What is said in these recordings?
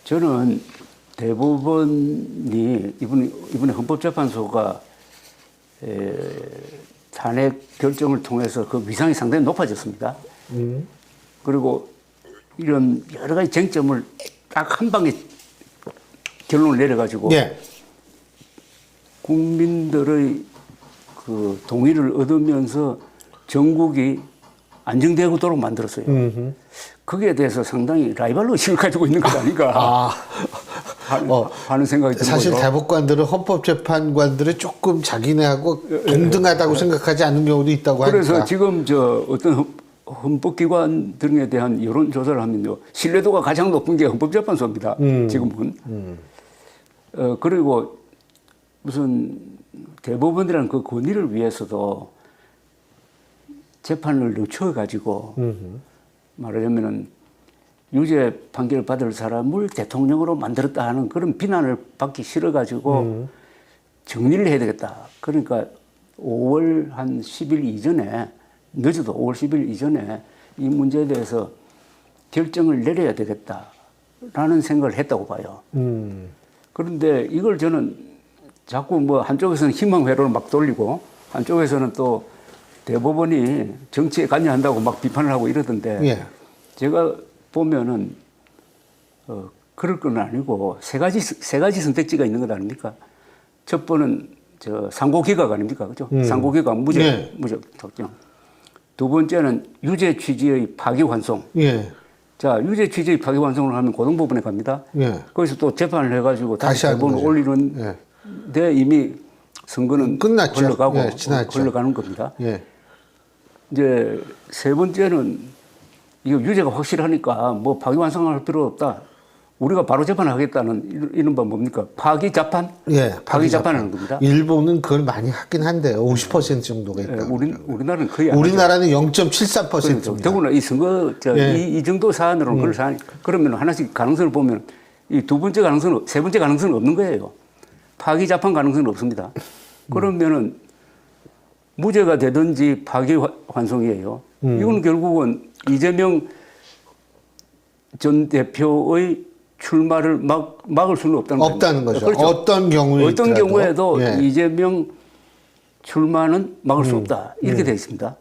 저는 대법원이 이번에 헌법재판소가 탄핵 결정을 통해서 그 위상이 상당히 높아졌습니다. 그리고 이런 여러 가지 쟁점을 딱 한 방에 결론을 내려가지고 예. 국민들의 그 동의를 얻으면서 전국이 안정되도록 만들었어요. 거기에 대해서 상당히 라이벌 의식을 가지고 있는 것 아닌가 하는 생각이 들고요. 사실 대법관들은 헌법재판관들을 조금 자기네하고 동등하다고 생각하지 않는 경우도 있다고 하니까. 그래서 지금 어떤 헌법기관 등에 대한 여론조사를 하면요, 신뢰도가 가장 높은 게 헌법재판소입니다. 지금은. 그리고 무슨 대법원이라는 그 권위를 위해서도 재판을 늦춰가지고 말하자면은 유죄 판결을 받을 사람을 대통령으로 만들었다 하는 그런 비난을 받기 싫어가지고 정리를 해야 되겠다. 그러니까 5월 한 10일 이전에, 늦어도 5월 10일 이전에 이 문제에 대해서 결정을 내려야 되겠다라는 생각을 했다고 봐요. 그런데 이걸 저는 자꾸 뭐 한쪽에서는 희망 회로를 막 돌리고 한쪽에서는 또 대법원이 정치에 관여한다고 막 비판을 하고 이러던데 예. 제가 보면은 그럴 건 아니고 세 가지 선택지가 있는 것 아닙니까? 첫 번은 상고기각 아닙니까, 그죠? 상고기각 무죄, 네. 무죄 확정. 두 번째는 유죄 취지의 파기환송. 예. 자, 유죄 취지의 파기환송을 하면 고등법원에 갑니다. 예. 거기서 또 재판을 해가지고 다시 하는 대법원에 거죠. 올리는데 이미 선거는 끝났죠. 흘러가고 예, 지났죠. 흘러가는 겁니다. 예. 이제 세 번째는 이거 유죄가 확실하니까 뭐 파기환송할 필요 없다. 우리가 바로 재판하겠다는 이른바 뭡니까? 파기자판? 예. 파기자판하는 겁니다. 일본은 그걸 많이 하긴 한데요. 50% 정도가 예, 있다. 우리나라는 거의 안 우리나라는 하죠. 0.73%입니다. 더구나 이 선거 예. 이 정도 사안으로는 그걸 사안 그러면 하나씩 가능성을 보면 이 두 번째 가능성은 세 번째 가능성은 없는 거예요. 파기자판 가능성은 없습니다. 그러면은 무죄가 되든지 파기환송이에요. 이건 결국은 이재명 전 대표의 출마를 막을 수는 없다는 거죠. 그렇죠. 어떤 경우에도 예. 이재명 출마는 막을 수 없다. 이렇게 되어 있습니다.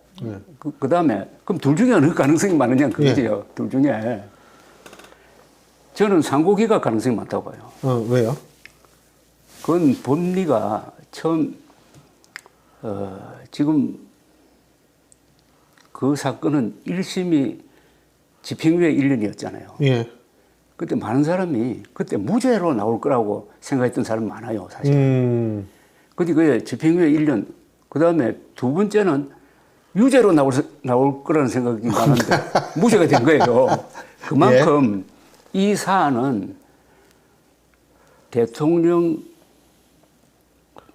그다음에 그럼 둘 중에 어느 가능성이 많으냐 그거죠. 둘 중에 저는 상고기각 가능성이 많다고 봐요. 왜요? 그건 법리가 처음 지금 그 사건은 1심이 집행유예 1년이었잖아요. 예. 그때 많은 사람이 그때 무죄로 나올 거라고 생각했던 사람이 많아요, 사실. 근데 그게 집행유예 1년, 그 다음에 두 번째는 유죄로 나올 거라는 생각이 많은데 무죄가 된 거예요. 그만큼 이 사안은 대통령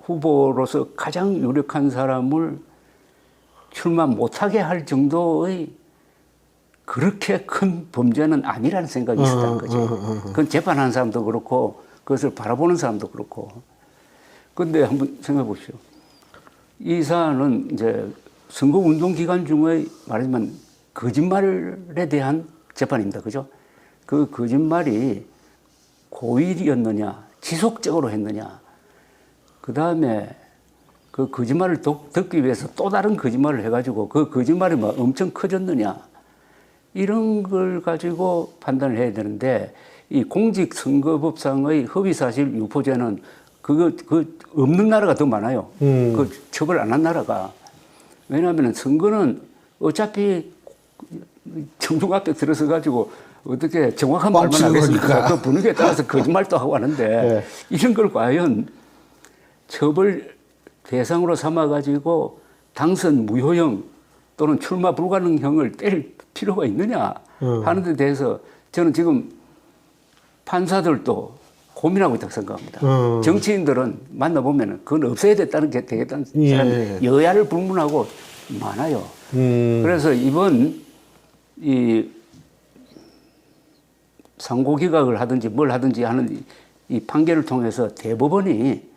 후보로서 가장 유력한 사람을 출마 못하게 할 정도의 그렇게 큰 범죄는 아니라는 생각이 있었다는 거죠. 그건 재판하는 사람도 그렇고 그것을 바라보는 사람도 그렇고. 그런데 한번 생각해 보십시오. 이 사안은 이제 선거운동 기간 중에 말하자면 거짓말에 대한 재판입니다. 그죠? 그 거짓말이 고의였느냐, 지속적으로 했느냐, 그 다음에 그 거짓말을 듣기 위해서 또 다른 거짓말을 해가지고 그 거짓말이 막 엄청 커졌느냐, 이런 걸 가지고 판단을 해야 되는데 이 공직선거법상의 허위사실 유포죄는 그 없는 나라가 더 많아요. 그 처벌 안 한 나라가. 왜냐하면 선거는 어차피 청중 앞에 들어서 가지고 어떻게 정확한 말만 하겠습니까? 그 분위기에 따라서 거짓말도 하고 하는데 이런 걸 과연 처벌 대상으로 삼아 가지고 당선 무효형 또는 출마 불가능형을 때릴 필요가 있느냐 하는 데 대해서 저는 지금 판사들도 고민하고 있다고 생각합니다. 정치인들은 만나보면 그건 없어야 되겠다는 사람이 여야를 불문하고 많아요. 그래서 이번 이 상고기각을 하든지 뭘 하든지 하는 이 판결을 통해서 대법원이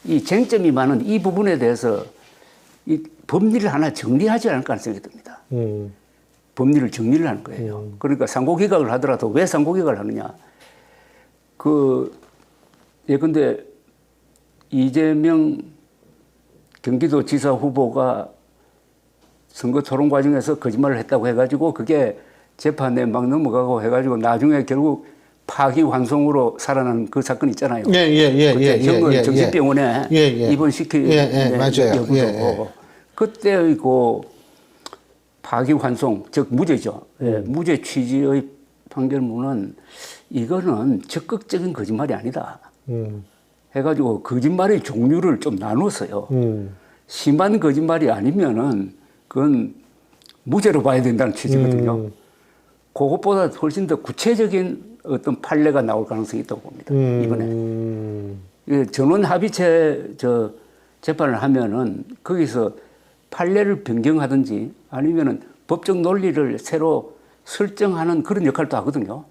이 쟁점이 많은 이 부분에 대해서 이 법리를 하나 정리하지 않을까 하는 생각이 듭니다. 법리를 정리를 하는 거예요. 그러니까 상고기각을 하더라도 왜 상고기각을 하느냐. 예컨대 이재명 경기도지사 후보가 선거 토론 과정에서 거짓말을 했다고 해가지고 그게 재판에 막 넘어가고 해가지고 나중에 결국 파기환송으로 살아난 그 사건 있잖아요. 그때 정말 정신병원에 입원시킨 맞아요. 여부도 그때의 그 파기환송 즉 무죄죠. 무죄 취지의 판결문은 이거는 적극적인 거짓말이 아니다. 해가지고 거짓말의 종류를 좀 나눴어요. 심한 거짓말이 아니면은 그건 무죄로 봐야 된다는 취지거든요. 그것보다 훨씬 더 구체적인 어떤 판례가 나올 가능성이 있다고 봅니다. 이번에 전원 합의체 재판을 하면은 거기서 판례를 변경하든지 아니면은 법적 논리를 새로 설정하는 그런 역할도 하거든요.